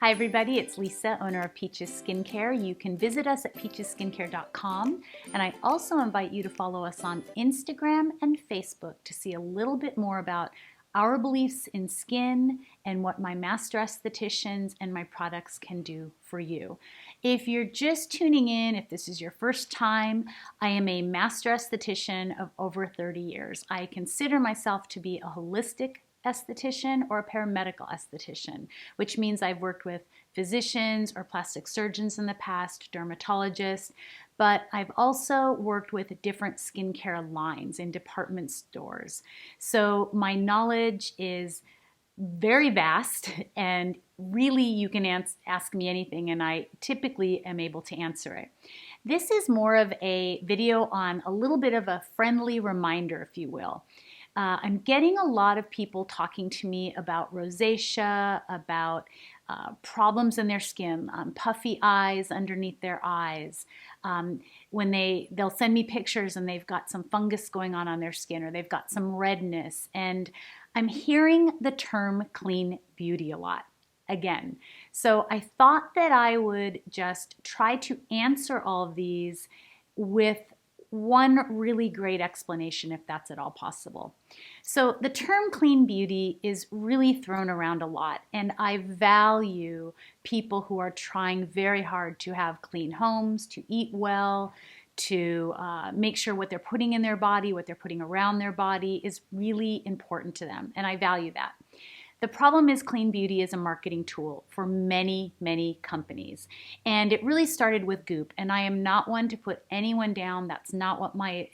Hi everybody, it's Lisa, owner of Peaches Skincare. You can visit us at peachesskincare.com, and I also invite you to follow us on Instagram and Facebook to see a little bit more about our beliefs in skin and what my master estheticians and my products can do for you. If you're just tuning in, if this is your first time, I am a master esthetician of over 30 years. I consider myself to be a holistic esthetician or a paramedical esthetician, which means I've worked with physicians or plastic surgeons in the past, dermatologists, but I've also worked with different skincare lines in department stores. So my knowledge is very vast, and really you can ask me anything and I typically am able to answer it. This is more of a video on a little bit of a friendly reminder, if you will. I'm getting a lot of people talking to me about rosacea, about problems in their skin, puffy eyes underneath their eyes. When they'll send me pictures and they've got some fungus going on their skin, or they've got some redness. And I'm hearing the term clean beauty a lot again. So I thought that I would just try to answer all of these with one really great explanation, if that's at all possible. So the term clean beauty is really thrown around a lot, and I value people who are trying very hard to have clean homes, to eat well, to make sure what they're putting in their body, what they're putting around their body is really important to them, and I value that. The problem is clean beauty is a marketing tool for many, many companies. And it really started with Goop. And I am not one to put anyone down. That's not what my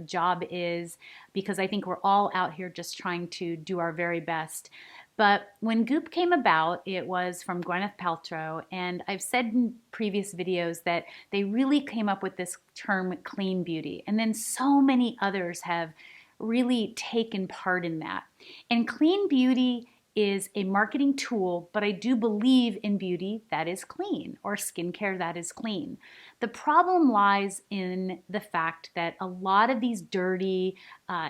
job is, because I think we're all out here just trying to do our very best. But when Goop came about, it was from Gwyneth Paltrow. And I've said in previous videos that they really came up with this term clean beauty. And then so many others have really taken part in that. And clean beauty is a marketing tool, but I do believe in beauty that is clean, or skincare that is clean. The problem lies in the fact that a lot of these dirty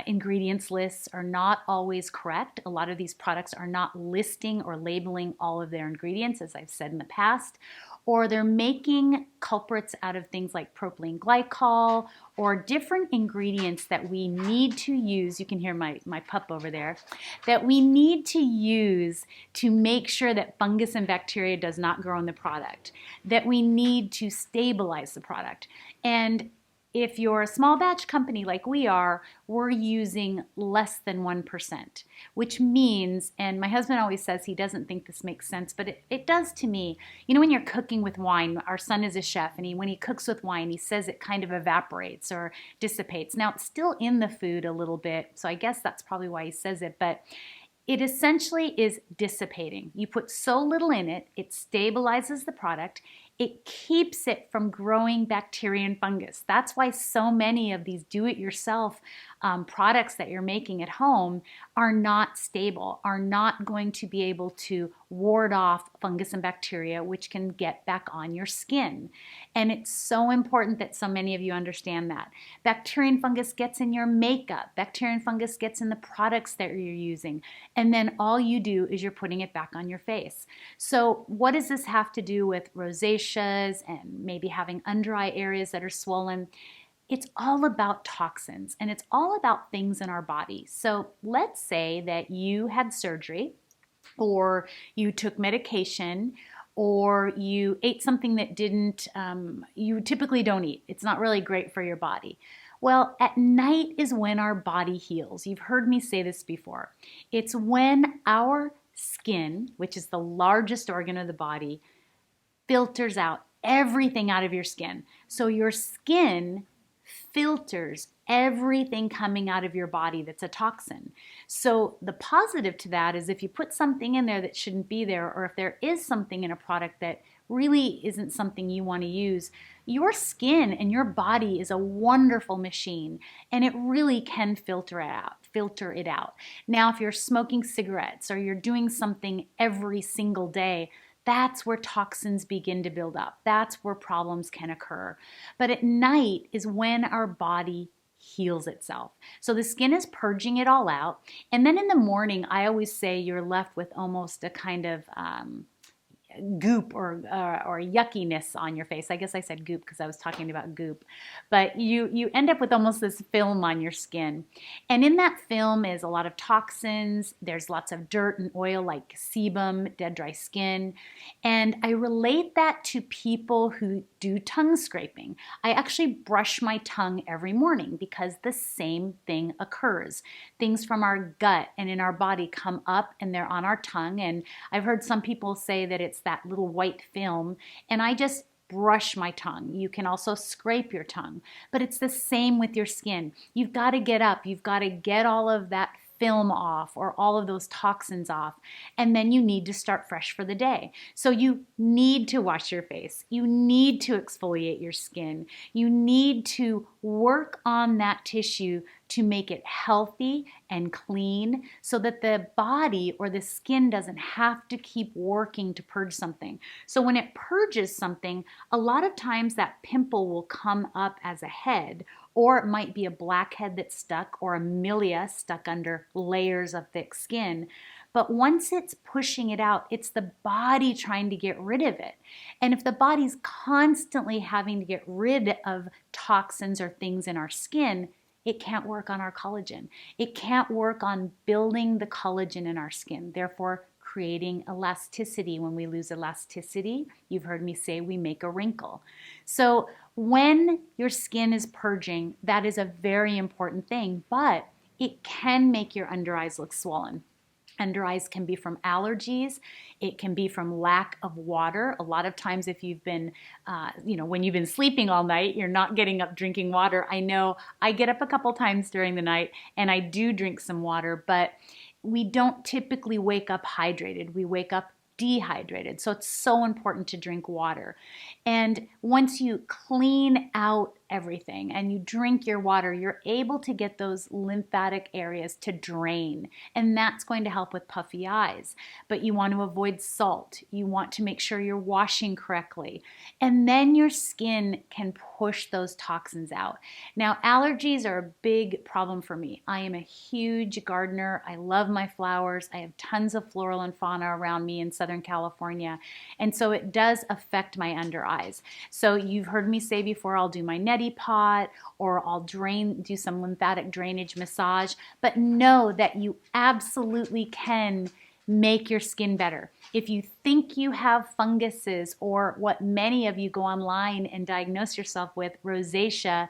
ingredients lists are not always correct. A lot of these products are not listing or labeling all of their ingredients, as I've said in the past, or they're making culprits out of things like propylene glycol or different ingredients that we need to use. You can hear my pup over there, that we need to use to make sure that fungus and bacteria does not grow in the product, that we need to stabilize the product. And if you're a small batch company like we are, we're using less than 1%, which means, and my husband always says he doesn't think this makes sense, but it does to me. You know, when you're cooking with wine, our son is a chef, and when he cooks with wine, he says it kind of evaporates or dissipates. Now, it's still in the food a little bit, so I guess that's probably why he says it, but it essentially is dissipating. You put so little in it, it stabilizes the product. It keeps it from growing bacteria and fungus. That's why so many of these do-it-yourself products that you're making at home are not stable, are not going to be able to ward off fungus and bacteria, which can get back on your skin. And it's so important that so many of you understand that. Bacteria and fungus gets in your makeup. Bacteria and fungus gets in the products that you're using. And then all you do is you're putting it back on your face. So what does this have to do with rosacea and maybe having under eye areas that are swollen? It's all about toxins, and it's all about things in our body. So let's say that you had surgery, or you took medication, or you ate something that you typically don't eat. It's not really great for your body. Well, at night is when our body heals. You've heard me say this before. It's when our skin, which is the largest organ of the body, filters out everything out of your skin. So your skin filters everything coming out of your body that's a toxin. So the positive to that is if you put something in there that shouldn't be there, or if there is something in a product that really isn't something you want to use, your skin and your body is a wonderful machine, and it really can filter it out. Now, if you're smoking cigarettes or you're doing something every single day, that's where toxins begin to build up. That's where problems can occur. But at night is when our body heals itself. So the skin is purging it all out. And then in the morning, I always say you're left with almost a kind of goop or yuckiness on your face. I guess I said goop because I was talking about goop. But you end up with almost this film on your skin. And in that film is a lot of toxins. There's lots of dirt and oil like sebum, dead dry skin. And I relate that to people who do tongue scraping. I actually brush my tongue every morning because the same thing occurs. Things from our gut and in our body come up and they're on our tongue. And I've heard some people say that it's that little white film, and I just brush my tongue. You can also scrape your tongue, but it's the same with your skin. You've got to get up. You've got to get all of that film off or all of those toxins off, and then you need to start fresh for the day. So you need to wash your face. You need to exfoliate your skin. You need to work on that tissue to make it healthy and clean so that the body or the skin doesn't have to keep working to purge something. So when it purges something, a lot of times that pimple will come up as a head, or it might be a blackhead that's stuck or a milia stuck under layers of thick skin. But once it's pushing it out, it's the body trying to get rid of it. And if the body's constantly having to get rid of toxins or things in our skin, it can't work on our collagen. It can't work on building the collagen in our skin, therefore creating elasticity. When we lose elasticity, you've heard me say we make a wrinkle. So when your skin is purging, that is a very important thing, but it can make your under eyes look swollen. Under eyes can be from allergies. It can be from lack of water. A lot of times if you've been, when you've been sleeping all night, you're not getting up drinking water. I know I get up a couple times during the night and I do drink some water, but we don't typically wake up hydrated. We wake up dehydrated. So it's so important to drink water. And once you clean out everything and you drink your water, you're able to get those lymphatic areas to drain. And that's going to help with puffy eyes. But you want to avoid salt. You want to make sure you're washing correctly. And then your skin can push those toxins out. Now, allergies are a big problem for me. I am a huge gardener. I love my flowers. I have tons of floral and fauna around me in Southern California. And so it does affect my under eyes. So you've heard me say before, I'll do my neti pot or I'll do some lymphatic drainage massage, but know that you absolutely can make your skin better. If you think you have funguses or what many of you go online and diagnose yourself with, rosacea,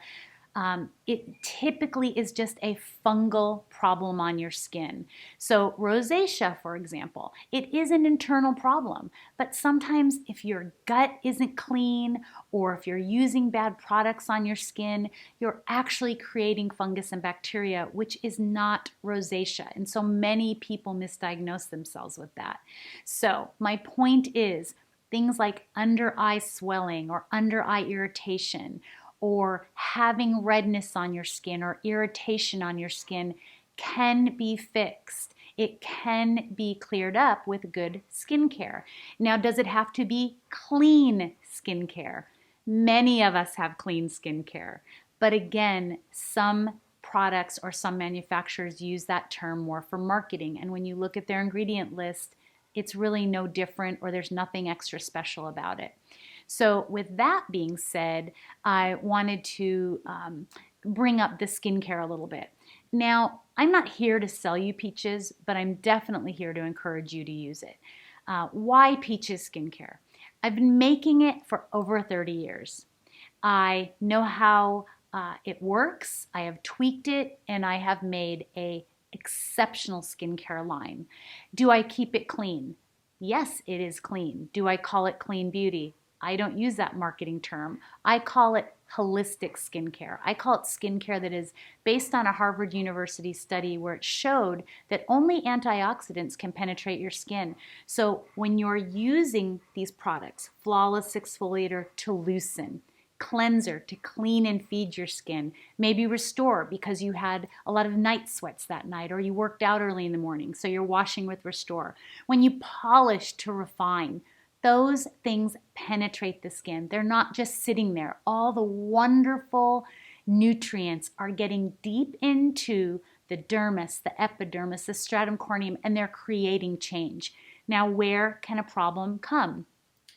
it typically is just a fungal problem on your skin. So rosacea, for example, it is an internal problem, but sometimes if your gut isn't clean or if you're using bad products on your skin, you're actually creating fungus and bacteria, which is not rosacea. And so many people misdiagnose themselves with that. So my point is things like under eye swelling or under eye irritation or having redness on your skin or irritation on your skin can be fixed. It can be cleared up with good skincare. Now, does it have to be clean skincare? Many of us have clean skincare, but again, some products or some manufacturers use that term more for marketing. And when you look at their ingredient list, it's really no different or there's nothing extra special about it. So with that being said, I wanted to bring up the skincare a little bit. Now, I'm not here to sell you Peaches, but I'm definitely here to encourage you to use it. Why Peaches skincare? I've been making it for over 30 years. I know how it works. I have tweaked it, and I have made an exceptional skincare line. Do I keep it clean? Yes, it is clean. Do I call it clean beauty? I don't use that marketing term. I call it holistic skincare. I call it skincare that is based on a Harvard University study where it showed that only antioxidants can penetrate your skin. So when you're using these products, flawless exfoliator to loosen, cleanser to clean and feed your skin, maybe restore because you had a lot of night sweats that night or you worked out early in the morning, so you're washing with restore. When you polish to refine, those things penetrate the skin. They're not just sitting there. All the wonderful nutrients are getting deep into the dermis, the epidermis, the stratum corneum, and they're creating change. Now, where can a problem come?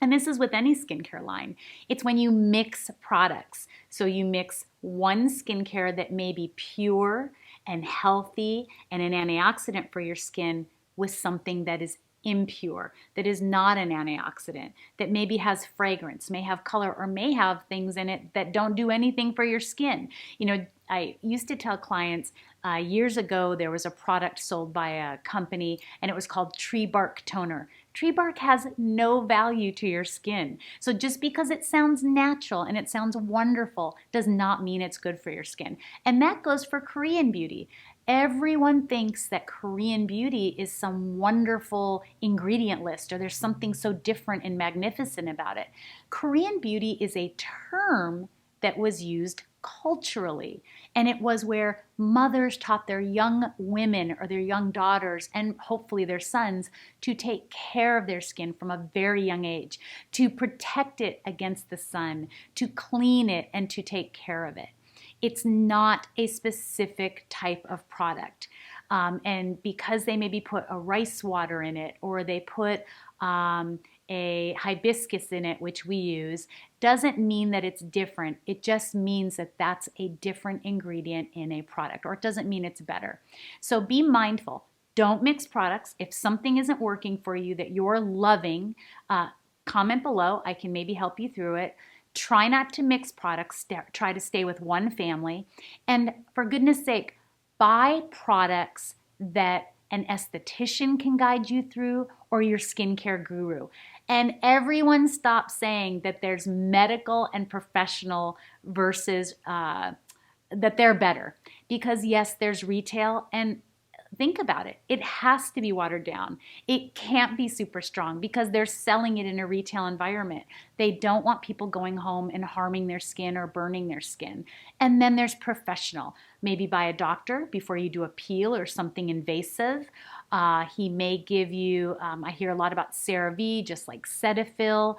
And this is with any skincare line. It's when you mix products. So you mix one skincare that may be pure and healthy and an antioxidant for your skin with something that is impure, that is not an antioxidant, that maybe has fragrance, may have color, or may have things in it that don't do anything for your skin. You know, I used to tell clients years ago there was a product sold by a company and it was called tree bark toner. Tree bark has no value to your skin. So just because it sounds natural and it sounds wonderful does not mean it's good for your skin. And that goes for Korean beauty. Everyone thinks that Korean beauty is some wonderful ingredient list or there's something so different and magnificent about it. Korean beauty is a term that was used culturally, and it was where mothers taught their young women or their young daughters and hopefully their sons to take care of their skin from a very young age, to protect it against the sun, to clean it, and to take care of it. It's not a specific type of product. And because they maybe put a rice water in it or they put a hibiscus in it, which we use, doesn't mean that it's different. It just means that that's a different ingredient in a product, or it doesn't mean it's better. So be mindful. Don't mix products. If something isn't working for you that you're loving, comment below. I can maybe help you through it. Try not to mix products. Try to stay with one family. And for goodness sake, buy products that an esthetician can guide you through or your skincare guru. And everyone stop saying that there's medical and professional versus that they're better. Because yes, there's retail, and think about it. It has to be watered down. It can't be super strong because they're selling it in a retail environment. They don't want people going home and harming their skin or burning their skin. And then there's professional. Maybe by a doctor before you do a peel or something invasive. He may give you, I hear a lot about CeraVe, just like Cetaphil.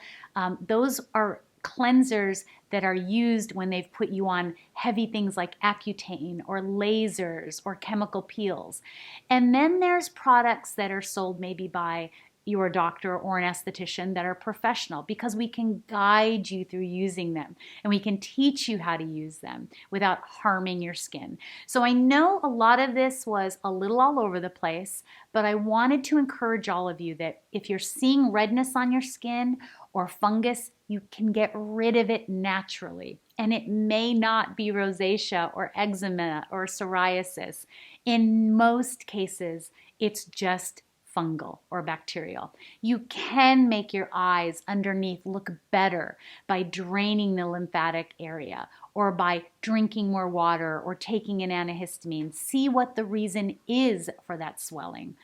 Those are cleansers that are used when they've put you on heavy things like Accutane or lasers or chemical peels. And then there's products that are sold maybe by your doctor or an esthetician that are professional, because we can guide you through using them and we can teach you how to use them without harming your skin. So I know a lot of this was a little all over the place, but I wanted to encourage all of you that if you're seeing redness on your skin or fungus, you can get rid of it naturally. And it may not be rosacea or eczema or psoriasis. In most cases, it's just fungal or bacterial. You can make your eyes underneath look better by draining the lymphatic area or by drinking more water or taking an antihistamine. See what the reason is for that swelling.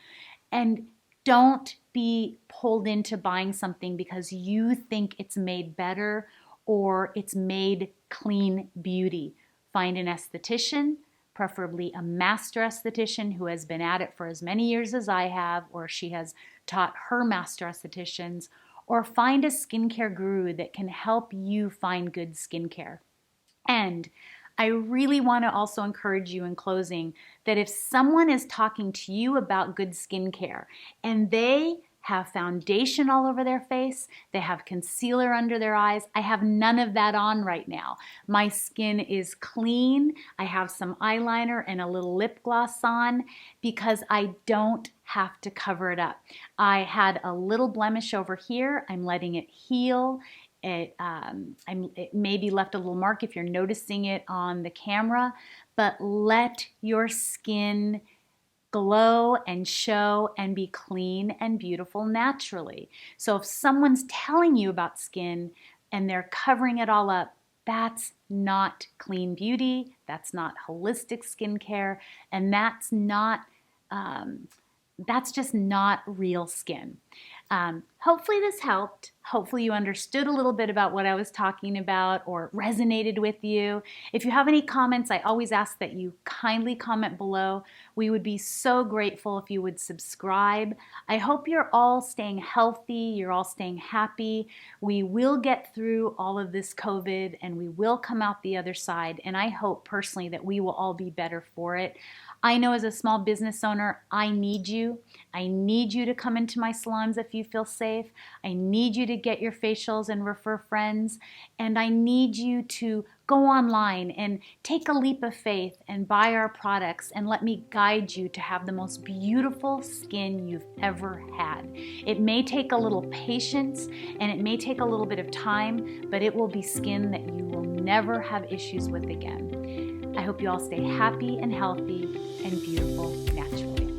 And don't be pulled into buying something because you think it's made better or it's made clean beauty. Find an esthetician, preferably a master esthetician who has been at it for as many years as I have, or she has taught her master estheticians, or find a skincare guru that can help you find good skincare. And I really want to also encourage you in closing that if someone is talking to you about good skincare and they have foundation all over their face, they have concealer under their eyes. I have none of that on right now. My skin is clean. I have some eyeliner and a little lip gloss on because I don't have to cover it up. I had a little blemish over here. I'm letting it heal. It maybe left a little mark if you're noticing it on the camera, but let your skin glow and show and be clean and beautiful naturally. So if someone's telling you about skin and they're covering it all up, that's not clean beauty, that's not holistic skincare, and that's just not real skin. Hopefully this helped. Hopefully you understood a little bit about what I was talking about or resonated with you. If you have any comments, I always ask that you kindly comment below. We would be so grateful if you would subscribe. I hope you're all staying healthy, you're all staying happy. We will get through all of this COVID and we will come out the other side, and I hope personally that we will all be better for it. I know as a small business owner, I need you. I need you to come into my salons if you feel safe. I need you to get your facials and refer friends. And I need you to go online and take a leap of faith and buy our products and let me guide you to have the most beautiful skin you've ever had. It may take a little patience and it may take a little bit of time, but it will be skin that you will never have issues with again. I hope you all stay happy and healthy and beautiful naturally.